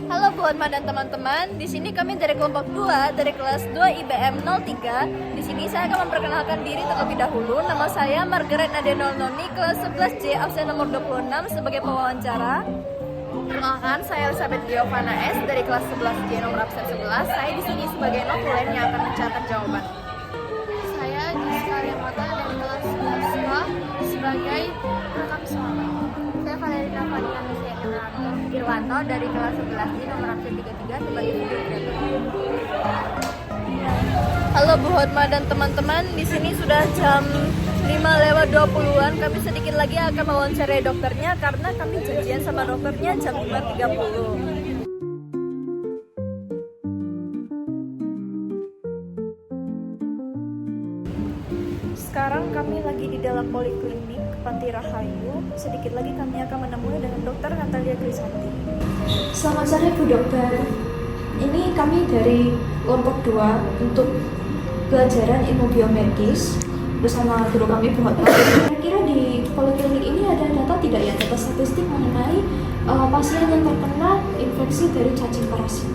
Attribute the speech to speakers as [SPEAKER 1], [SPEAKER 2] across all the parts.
[SPEAKER 1] Halo Bu Hotma dan teman-teman, di sini kami dari kelompok 2 dari kelas 2 IBM 03. Di sini saya akan memperkenalkan diri terlebih dahulu. Nama saya Margaret Nadia Nolnoni, kelas 11C, absen nomor 26 sebagai pewawancara. Perkenalkan, saya Elizabeth Giovanna S dari kelas 11C nomor absen 11. Saya di sini sebagai notulen yang akan mencatat jawaban.
[SPEAKER 2] Saya Giska Lemota dari kelas 11A sebagai rekam suara. Saya Valerina Fadian
[SPEAKER 1] Irwanto dari kelas 11C nomor absen 33 sebagai videografer. Halo Bu Hotma dan teman-teman, di sini sudah jam 5:20-an. Kami sedikit lagi akan mewawancarai dokternya karena kami janjian sama dokternya jam 5:30. Sekarang kami lagi di dalam poliklinik Panti Rahayu. Sedikit lagi kami akan menemui dengan Dokter Natalia Grisanti.
[SPEAKER 3] Selamat sore Bu Dokter. Ini kami dari kelompok 2 untuk pelajaran ilmu biomedis bersama guru kami Bu Hotma. Kira-kira di poliklinik ini ada data tidak ya, data statistik mengenai pasien yang terkena infeksi dari cacing parasit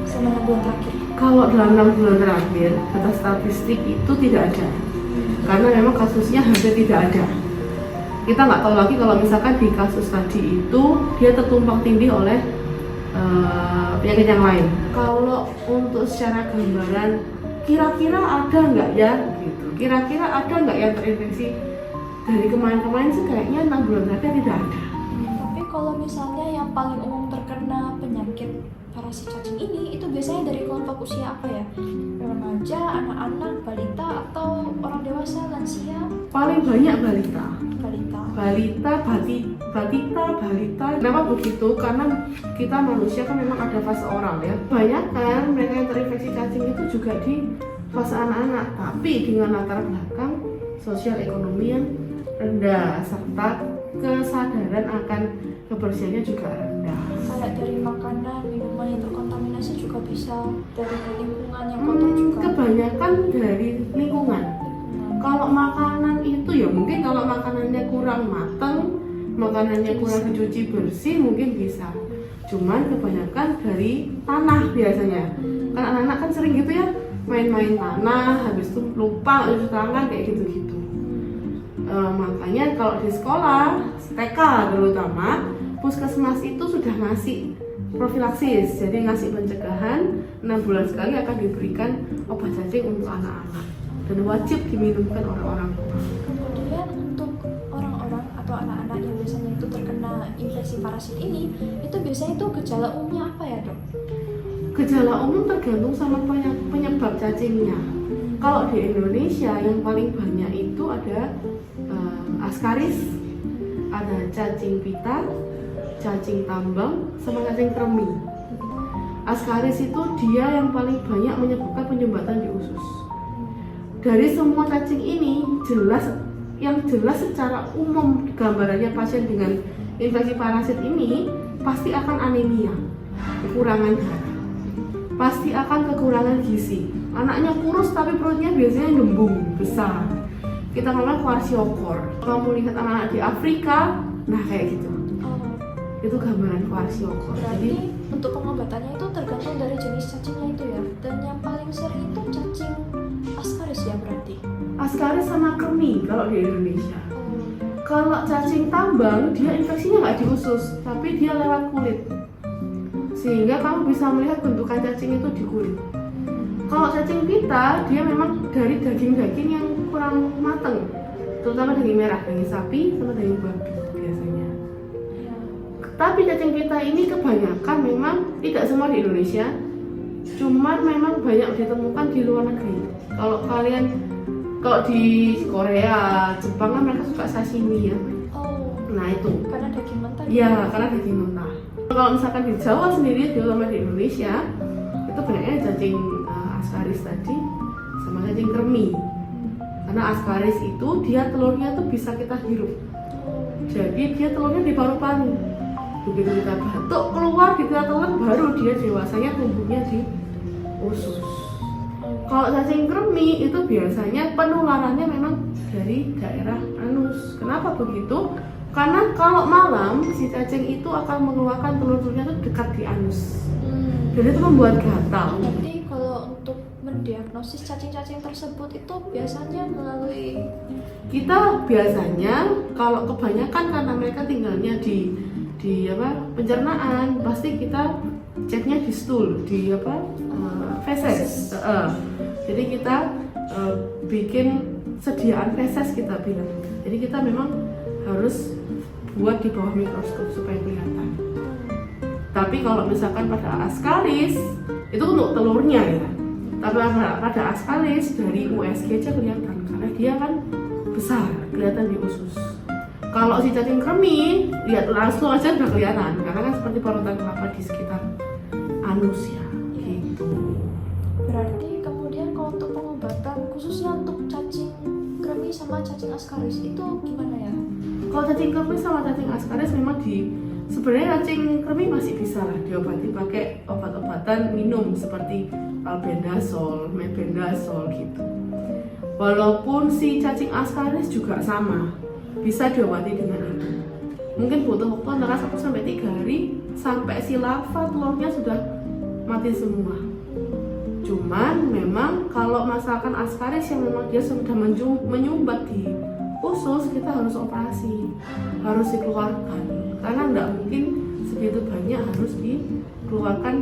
[SPEAKER 3] selama 6 bulan terakhir?
[SPEAKER 4] Kalau dalam 6 bulan terakhir, data statistik itu tidak ada. Karena memang kasusnya hampir tidak ada. Kita nggak tahu lagi kalau misalkan di kasus tadi itu dia tertumpang tindih oleh penyakit yang lain. Kalau untuk secara gambaran, kira-kira ada nggak ya? Gitu. Kira-kira ada nggak yang terinfeksi? Dari kemarin-kemarin sih kayaknya 6 bulan terakhir tidak ada.
[SPEAKER 3] Tapi kalau misalnya yang paling umum terkena penyakit parasit cacing ini, itu biasanya dari kelompok usia apa ya? Remaja, anak-anak, balita, atau orang dewasa, lansia?
[SPEAKER 4] Paling banyak balita. Balita. Kenapa begitu? Karena kita manusia kan memang ada fase oral ya. Banyak kan mereka yang terinfeksi cacing itu juga di fase anak-anak, tapi dengan latar belakang sosial ekonomi yang rendah serta kesadaran akan kebersihannya juga rendah.
[SPEAKER 3] Kayak dari makanan, minuman yang terkontaminasi juga bisa, dari lingkungan yang kotor juga.
[SPEAKER 4] Kebanyakan dari lingkungan. Kalau makanan itu ya mungkin kalau makanannya kurang matang, makanannya kurang dicuci bersih mungkin bisa. Cuman kebanyakan dari tanah biasanya. Kan anak-anak kan sering gitu ya, main-main tanah, habis itu lupa cuci tangan kayak gitu-gitu. Makanya kalau di sekolah, TK terutama, puskesmas itu sudah ngasih profilaksis, jadi ngasih pencegahan 6 bulan sekali akan diberikan obat cacing untuk anak-anak dan wajib diminumkan oleh orang tua.
[SPEAKER 3] Kemudian untuk orang-orang atau anak-anak yang biasanya itu terkena infeksi parasit ini, itu biasanya itu gejala umumnya apa ya Dok?
[SPEAKER 4] Gejala umum tergantung sama penyebab cacingnya. Kalau di Indonesia yang paling banyak itu ada askaris, ada cacing pita, cacing tambang, sama cacing kremi. Askaris itu dia yang paling banyak menyebabkan penyumbatan di usus. Dari semua cacing ini yang jelas secara umum gambarannya pasien dengan infeksi parasit ini pasti akan anemia, kekurangan darah, pasti akan kekurangan gizi. Anaknya kurus tapi perutnya biasanya gembung besar. Kita ngomong kwashiorkor. Kamu lihat anak-anak di Afrika, nah kayak gitu. Itu gambaran kwashiorkor.
[SPEAKER 3] Berarti untuk pengobatannya itu tergantung dari jenis cacingnya itu ya. Dan yang paling sering itu cacing askaris ya berarti.
[SPEAKER 4] Askaris sama kremi kalau di Indonesia. Kalau cacing tambang dia infeksinya nggak di usus, tapi dia lewat kulit. Sehingga kamu bisa melihat bentukan cacing itu di kulit. Kalau cacing pita dia memang dari daging-daging yang kurang matang, terutama daging merah, daging sapi sama daging babi biasanya. Tapi cacing pita ini kebanyakan memang tidak semua di Indonesia, cuman memang banyak ditemukan di luar negeri. Kalau di Korea, Jepang kan mereka suka sashimi ya. Nah itu.
[SPEAKER 3] Karena daging mentah.
[SPEAKER 4] Iya, karena daging mentah. Kalau misalkan di Jawa sendiri, terutama di Indonesia, itu banyaknya cacing askaris tadi sama cacing kremi. Karena askaris itu dia telurnya tuh bisa kita hirup. Jadi dia telurnya di paru-paru. Begitu kita batuk keluar kita telan baru dia dewasanya tumbuhnya di usus. Kalau cacing kremi itu biasanya penularannya memang dari daerah anus. Kenapa begitu? Karena kalau malam si cacing itu akan mengeluarkan telur-telurnya itu dekat di anus. dan itu membuat gatal.
[SPEAKER 3] Berarti kalau untuk mendiagnosis cacing-cacing tersebut itu biasanya melalui
[SPEAKER 4] Kita biasanya kalau kebanyakan karena mereka tinggalnya di pencernaan, pasti kita ceknya di stool, di feses. Jadi kita bikin sediaan feses kita bilang. Jadi kita memang harus buat di bawah mikroskop supaya kelihatan. Tapi kalau misalkan pada askaris itu untuk telurnya ya. Tapi pada askaris dari USG aja kelihatan karena dia kan besar, kelihatan di usus. Kalau si cacing kremi, lihat langsung aja udah kelihatan karena kan seperti parutan kelapa di sekitar anus ya, gitu.
[SPEAKER 3] berarti kemudian kalau untuk pengobatan khususnya untuk cacing kremi sama cacing askaris itu gimana ya?
[SPEAKER 4] Kalau cacing kremi sama cacing askaris memang sebenarnya cacing kremi masih bisa lah diobati pakai obat-obatan minum seperti albendazole, mebendazole gitu. Walaupun si cacing askaris juga sama, bisa diobati dengan itu. Mungkin butuh waktu antara 1-3 hari sampai si larva telurnya sudah mati semua. Cuman memang kalau misalkan askaris yang memang dia sudah menyumbat di usus, kita harus operasi, harus dikeluarkan karena nggak mungkin segitu banyak harus dikeluarkan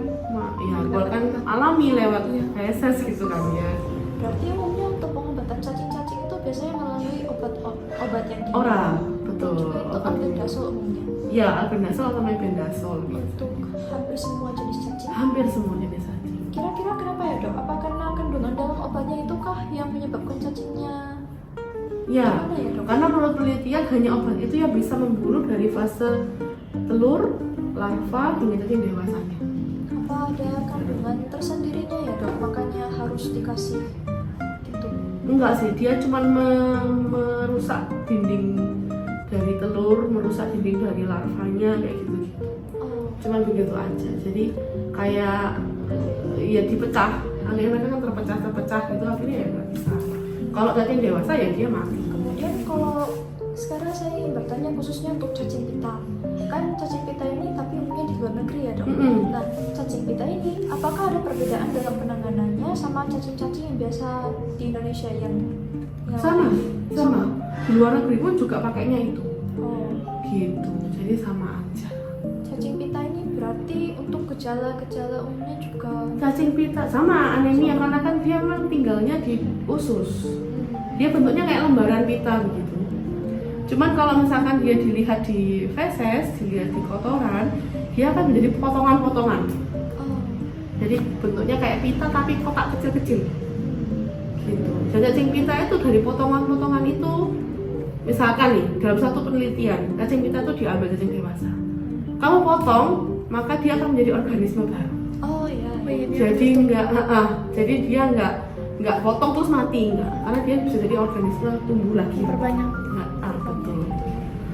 [SPEAKER 4] keluarkan alami lewat feses gitu kan ya.
[SPEAKER 3] Berarti umumnya untuk pengobatan cacing-cacing itu biasanya melalui obat yang di
[SPEAKER 4] Oral, betul.
[SPEAKER 3] juga itu albendazole umumnya.
[SPEAKER 4] Ya, albendazole atau mebendazole gitu.
[SPEAKER 3] Untuk hampir semua jenis cacing.
[SPEAKER 4] Hampir semua jenis cacing.
[SPEAKER 3] Kira-kira kenapa ya dok? Apa karena kandungan dalam obatnya itu kah yang menyebabkan cacingnya?
[SPEAKER 4] Ya,
[SPEAKER 3] Gimana ya, dok?
[SPEAKER 4] karena menurut penelitian hanya obat itu yang bisa membunuh dari fase telur, larva hingga cacing dewasanya.
[SPEAKER 3] Apa ada kandungan tersendirinya ya dok? Makanya harus dikasih gitu.
[SPEAKER 4] Enggak sih, dia cuma merusak dinding dari telur, merusak dinding dari larvanya kayak gitu-gitu.
[SPEAKER 3] Oh,
[SPEAKER 4] Cuma begitu aja. Jadi kayak ya dipecah, mereka kan terpecah gitu akhirnya ya nggak bisa. Kalau cacing dewasa ya dia mati.
[SPEAKER 3] kemudian kalau sekarang saya ingin bertanya khususnya untuk cacing pita. Kan cacing pita ini tapi umumnya di luar negeri ya dok.
[SPEAKER 4] Mm-mm.
[SPEAKER 3] Nah, cacing pita ini apakah ada perbedaan dalam penanganannya sama cacing-cacing yang biasa di Indonesia yang
[SPEAKER 4] Sama. Di luar negeri pun juga pakainya itu.
[SPEAKER 3] Oh,
[SPEAKER 4] Gitu. Jadi sama aja.
[SPEAKER 3] cacing pita ini berarti untuk gejala-gejala umumnya juga.
[SPEAKER 4] Cacing pita sama anemia karena kan dia memang tinggalnya di usus. Dia bentuknya kayak lembaran pita begitu. Cuman kalau misalkan dia dilihat di feses, dilihat di kotoran, dia akan menjadi potongan-potongan.
[SPEAKER 3] Oh,
[SPEAKER 4] Jadi bentuknya kayak pita tapi kotak kecil-kecil. Gitu. Dan cacing pita itu dari potongan-potongan itu, misalkan nih dalam satu penelitian, cacing pita itu diambil cacing dewasa. Kamu potong, maka dia akan menjadi organisme baru.
[SPEAKER 3] oh iya.
[SPEAKER 4] Jadi jadi dia nggak potong terus mati enggak, karena dia bisa jadi organisme tumbuh lagi.
[SPEAKER 2] Berbanyak.
[SPEAKER 4] Betul.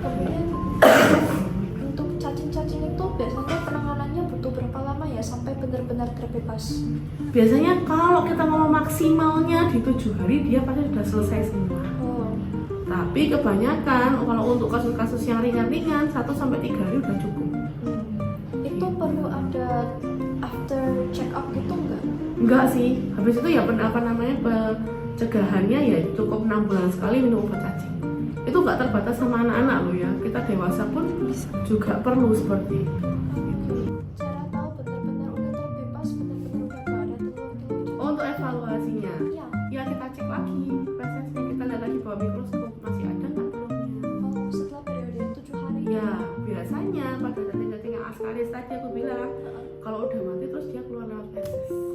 [SPEAKER 3] Kemudian untuk cacing-cacing itu biasanya penanganannya butuh berapa lama ya sampai benar-benar terbebas?
[SPEAKER 4] Biasanya kalau kita mau maksimalnya di 7 hari dia pasti sudah selesai semua.
[SPEAKER 3] Oh,
[SPEAKER 4] Tapi kebanyakan kalau untuk kasus-kasus yang ringan-ringan 1-3 hari udah cukup.
[SPEAKER 3] itu perlu ada after check up gitu nggak?
[SPEAKER 4] Enggak sih, habis itu ya pencegahannya ya cukup 6 bulan sekali minum obat cacing. Itu nggak terbatas sama anak-anak loh ya, kita dewasa pun juga perlu seperti itu.
[SPEAKER 3] Cara tahu benar-benar udah terbebas, benar-benar udah nggak ada telur-telur.
[SPEAKER 4] Oh, untuk evaluasinya,
[SPEAKER 3] Iya.
[SPEAKER 4] ya kita cek lagi fesesnya, kita lihat lagi bawa mikroskop masih ada nggak telurnya.
[SPEAKER 3] Oh, setelah periode 7 hari.
[SPEAKER 4] Ya biasanya pada cacing-cacing yang askaris tadi aku bilang kalau udah mati terus dia keluar lewat feses.